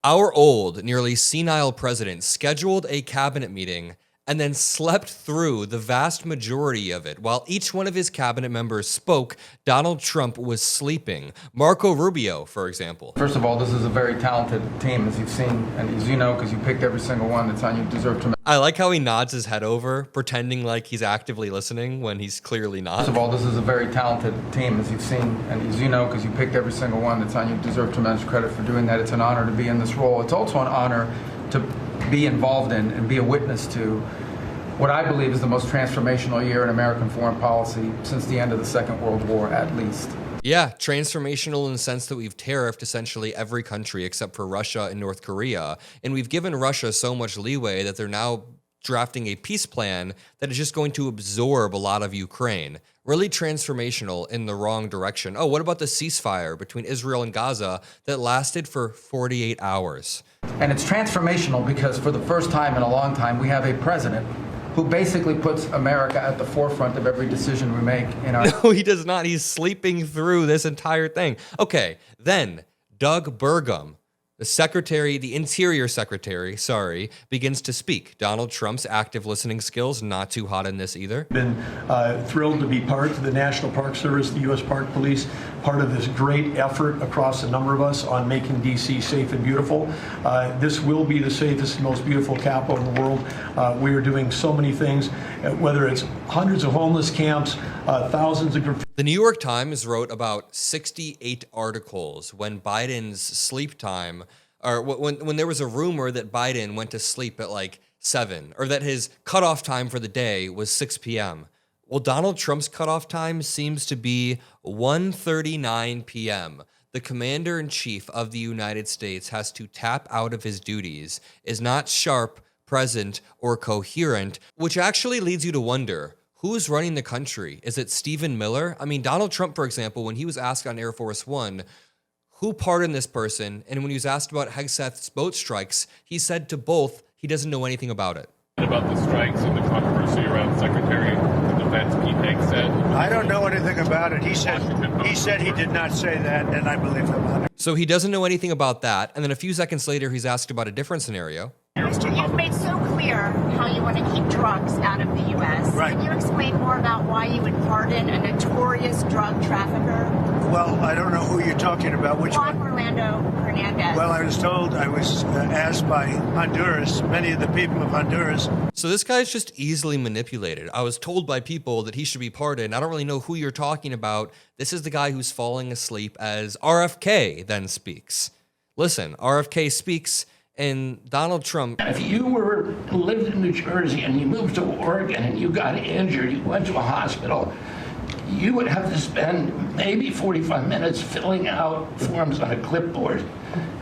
Our old, nearly senile president scheduled a cabinet meeting and then slept through the vast majority of it. While each one of his cabinet members spoke, Donald Trump was sleeping. Marco Rubio, for example. First of all, this is a very talented team, as you've seen, and as you know, because you picked every single one that's on. You deserve to. I like how he nods his head over, pretending like he's actively listening when he's clearly not. First of all, this is a very talented team, as you've seen, and as you know, because you picked every single one that's on. You deserve tremendous credit for doing that. It's an honor to be in this role. It's also an honor to be involved in and be a witness to what I believe is the most transformational year in American foreign policy since the end of the Second World War, at least. Yeah, transformational in the sense that we've tariffed essentially every country except for Russia and North Korea. And we've given Russia so much leeway that they're now drafting a peace plan that is just going to absorb a lot of Ukraine. Really transformational in the wrong direction. Oh, what about the ceasefire between Israel and Gaza that lasted for 48 hours? And it's transformational because for the first time in a long time, we have a president who basically puts America at the forefront of every decision we make in our... No, he does not. He's sleeping through this entire thing. Okay, then Doug Burgum, the Interior Secretary, begins to speak. Donald Trump's active listening skills, not too hot in this either. Been thrilled to be part of the National Park Service, the U.S. Park Police, part of this great effort across a number of us on making D.C. safe and beautiful. This will be the safest and most beautiful capital in the world. We are doing so many things, whether it's hundreds of homeless camps, thousands of... The New York Times wrote about 68 articles when Biden's sleep time, or when there was a rumor that Biden went to sleep at like 7, or that his cutoff time for the day was 6 p.m. Well, Donald Trump's cutoff time seems to be 1:39 p.m. The commander-in-chief of the United States has to tap out of his duties, is not sharp, present, or coherent, which actually leads you to wonder, who's running the country? Is it Stephen Miller? I mean, Donald Trump, for example, when he was asked on Air Force One, who pardoned this person? And when he was asked about Hegseth's boat strikes, he said to both, he doesn't know anything about it. About the strikes and the controversy around Secretary of Defense Pete Hegseth. I don't know anything about it. He said he did not say that, and I believe him. So he doesn't know anything about that. And then a few seconds later, he's asked about a different scenario. You've made so clear how you want to keep drugs out of the U.S. Right. Can you explain more about why you would pardon a notorious drug trafficker? Well, I don't know who you're talking about. Which Juan one? Orlando Hernandez. Well, I was asked by Honduras, many of the people of Honduras. So this guy's just easily manipulated. I was told by people that he should be pardoned. I don't really know who you're talking about. This is the guy who's falling asleep as RFK then speaks. Listen, RFK speaks, and Donald Trump... If you lived in New Jersey and you moved to Oregon and you got injured, you went to a hospital, you would have to spend maybe 45 minutes filling out forms on a clipboard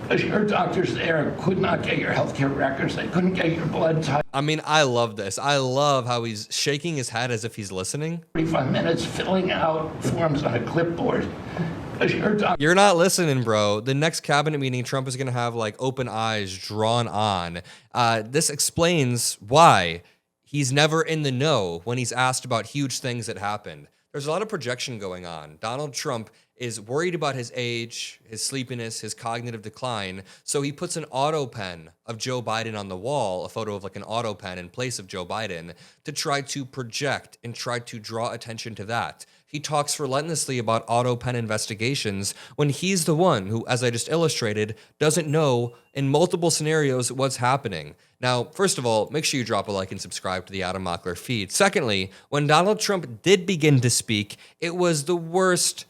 because your doctors there could not get your healthcare records. They couldn't get your blood type. I mean, I love this. I love how he's shaking his head as if he's listening. 45 minutes filling out forms on a clipboard. You're not listening, bro. The next cabinet meeting, Trump is going to have like open eyes drawn on. This explains why he's never in the know when he's asked about huge things that happened. There's a lot of projection going on. Donald Trump is worried about his age, his sleepiness, his cognitive decline. So he puts an auto pen of Joe Biden on the wall, a photo of like an auto pen in place of Joe Biden, to try to project and try to draw attention to that. He talks relentlessly about auto pen investigations when he's the one who, as I just illustrated, doesn't know in multiple scenarios what's happening. Now, first of all, make sure you drop a like and subscribe to the Adam Mockler feed. Secondly, when Donald Trump did begin to speak, it was the worst,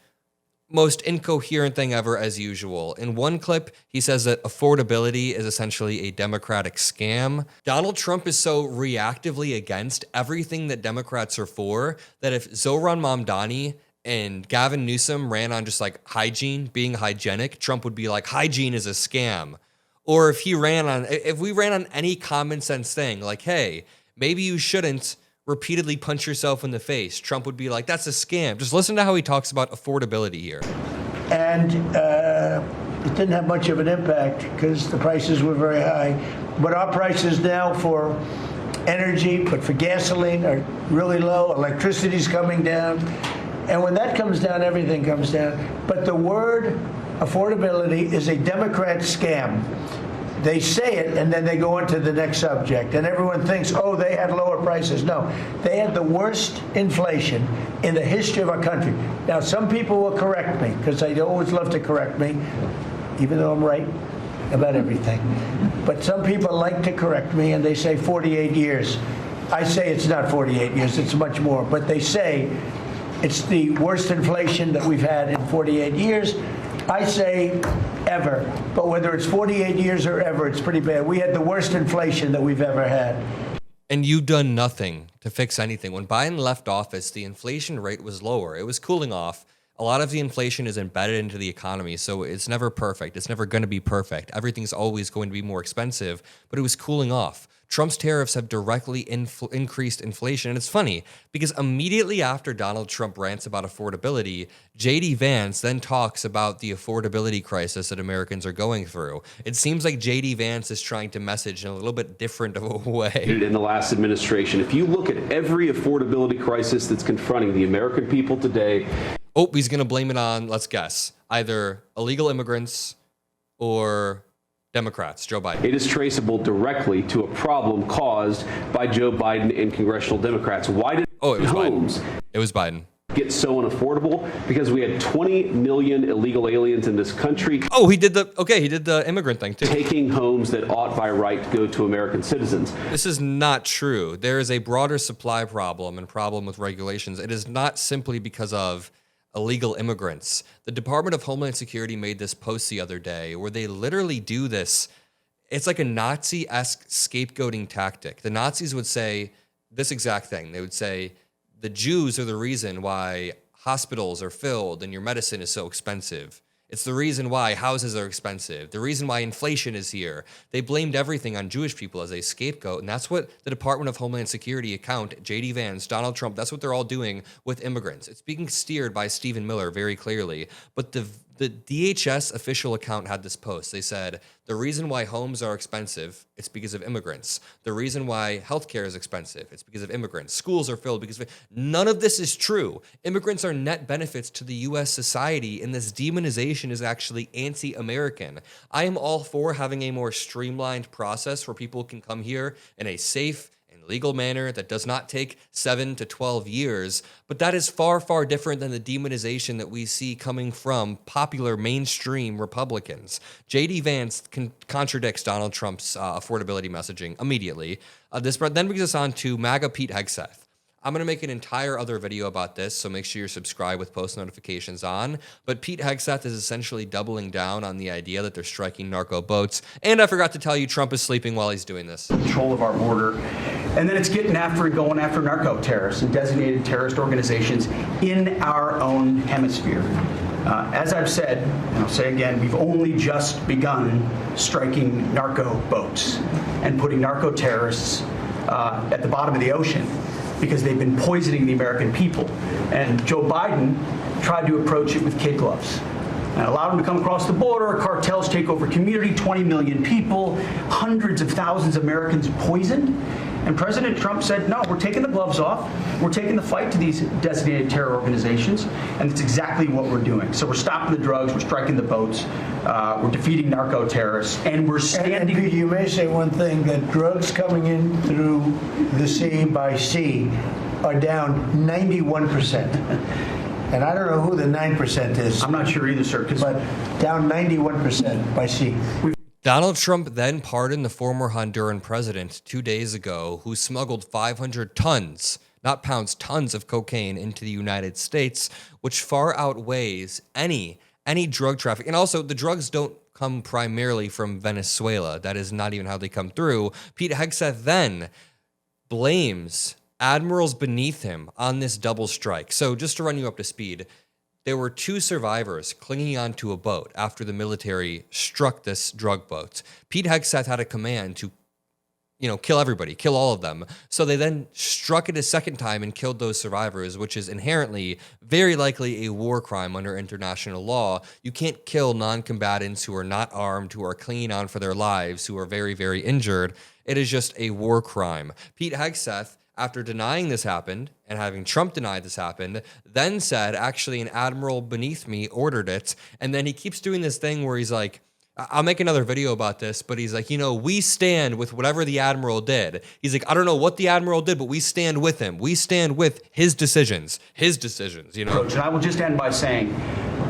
most incoherent thing ever as usual. In one clip, he says that affordability is essentially a Democratic scam. Donald Trump is so reactively against everything that Democrats are for that if Zohran Mamdani and Gavin Newsom ran on just like hygiene, being hygienic, Trump would be like, hygiene is a scam. Or if we ran on any common sense thing, like, hey, maybe you shouldn't repeatedly punch yourself in the face, Trump would be like, that's a scam. Just listen to how he talks about affordability here. And it didn't have much of an impact because the prices were very high. But our prices now for energy, but for gasoline are really low. Electricity's coming down. And when that comes down, everything comes down. But the word affordability is a Democrat scam. they say it, and then they go on to the next subject, and everyone thinks, oh, they had lower prices. No, they had the worst inflation in the history of our country. Now, some people will correct me, because they always love to correct me, even though I'm right about everything. But some people like to correct me, and they say 48 years. I say it's not 48 years, it's much more. But they say it's the worst inflation that we've had in 48 years. I say ever. But whether it's 48 years or ever, it's pretty bad. We had the worst inflation that we've ever had. And you've done nothing to fix anything. When Biden left office, the inflation rate was lower. It was cooling off. A lot of the inflation is embedded into the economy, so it's never perfect. It's never going to be perfect. Everything's always going to be more expensive, but it was cooling off. Trump's tariffs have directly increased inflation. And it's funny because immediately after Donald Trump rants about affordability, J.D. Vance then talks about the affordability crisis that Americans are going through. It seems like J.D. Vance is trying to message in a little bit different of a way. In the last administration, if you look at every affordability crisis that's confronting the American people today. Oh, he's going to blame it on, let's guess, either illegal immigrants or Democrats, Joe Biden. It is traceable directly to a problem caused by Joe Biden and congressional Democrats. Why did it was homes Biden. It was Biden. Get so unaffordable? Because we had 20 million illegal aliens in this country. Oh, he did the immigrant thing too. Taking homes that ought by right to go to American citizens. This is not true. There is a broader supply problem and problem with regulations. It is not simply because of illegal immigrants. The Department of Homeland Security made this post the other day where they literally do this. It's like a Nazi-esque scapegoating tactic. The Nazis would say this exact thing. They would say, the Jews are the reason why hospitals are filled and your medicine is so expensive. It's the reason why houses are expensive. The reason why inflation is here. They blamed everything on Jewish people as a scapegoat, and that's what the Department of Homeland Security account, J.D. Vance, Donald Trump, that's what they're all doing with immigrants. It's being steered by Stephen Miller very clearly, but the DHS official account had this post. They said, the reason why homes are expensive, it's because of immigrants. The reason why healthcare is expensive, it's because of immigrants. Schools are filled because of... None of this is true. Immigrants are net benefits to the U.S. society, and this demonization is actually anti-American. I am all for having a more streamlined process where people can come here in a safe and legal manner that does not take 7 to 12 years, but that is far, far different than the demonization that we see coming from popular mainstream Republicans. J.D. Vance contradicts Donald Trump's affordability messaging immediately. This then brings us on to MAGA Pete Hegseth. I'm going to make an entire other video about this, so make sure you're subscribed with post notifications on. But Pete Hegseth is essentially doubling down on the idea that they're striking narco boats. And I forgot to tell you, Trump is sleeping while he's doing this. Control of our border. And then it's getting after and going after narco terrorists and designated terrorist organizations in our own hemisphere. As I've said, and I'll say again, we've only just begun striking narco boats and putting narco terrorists at the bottom of the ocean, because they've been poisoning the American people. And Joe Biden tried to approach it with kid gloves and allowed them to come across the border. Cartels take over community, 20 million people, hundreds of thousands of Americans poisoned. And President Trump said, no, we're taking the gloves off. We're taking the fight to these designated terror organizations. And it's exactly what we're doing. So we're stopping the drugs, we're striking the boats, we're defeating narco terrorists, and we're standing. And you may say one thing, that drugs coming in through the sea by sea are down 91%. And I don't know who the 9% is. I'm not sure either, sir. But down 91% by sea. Donald Trump then pardoned the former Honduran president 2 days ago who smuggled 500 tons, not pounds, tons of cocaine into the United States, which far outweighs any drug traffic. And also, the drugs don't come primarily from Venezuela. That is not even how they come through. Pete Hegseth then blames admirals beneath him on this double strike. So just to run you up to speed, there were 2 survivors clinging onto a boat after the military struck this drug boat. Pete Hegseth had a command to, kill everybody, kill all of them. So they then struck it a second time and killed those survivors, which is inherently very likely a war crime under international law. You can't kill non-combatants who are not armed, who are clinging on for their lives, who are very, very injured. It is just a war crime. Pete Hegseth, after denying this happened and having Trump deny this happened, then said, actually, an admiral beneath me ordered it. And then he keeps doing this thing where he's like, I'll make another video about this, but he's like, we stand with whatever the admiral did. He's like, I don't know what the admiral did, but we stand with him. We stand with his decisions, And I will just end by saying,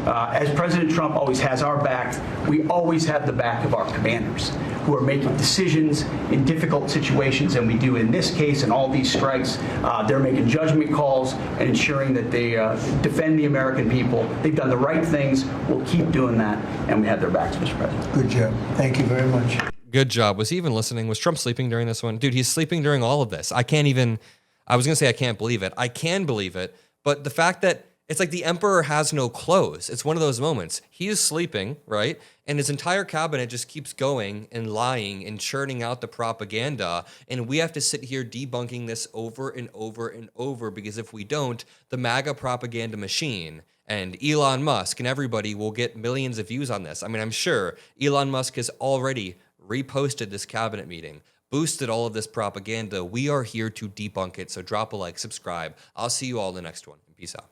as President Trump always has our back, we always have the back of our commanders who are making decisions in difficult situations, and we do in this case and all these strikes. They're making judgment calls and ensuring that they defend the American people. They've done the right things. We'll keep doing that, and we have their backs, Mr. President. Good job. Thank you very much. Good job. Was he even listening? Was Trump sleeping during this one? Dude, he's sleeping during all of this. I was going to say I can't believe it. I can believe it, but the fact that it's like the emperor has no clothes. It's one of those moments. He is sleeping, right? And his entire cabinet just keeps going and lying and churning out the propaganda. And we have to sit here debunking this over and over and over, because if we don't, the MAGA propaganda machine and Elon Musk and everybody will get millions of views on this. I mean, I'm sure Elon Musk has already reposted this cabinet meeting, boosted all of this propaganda. We are here to debunk it. So drop a like, subscribe. I'll see you all in the next one. Peace out.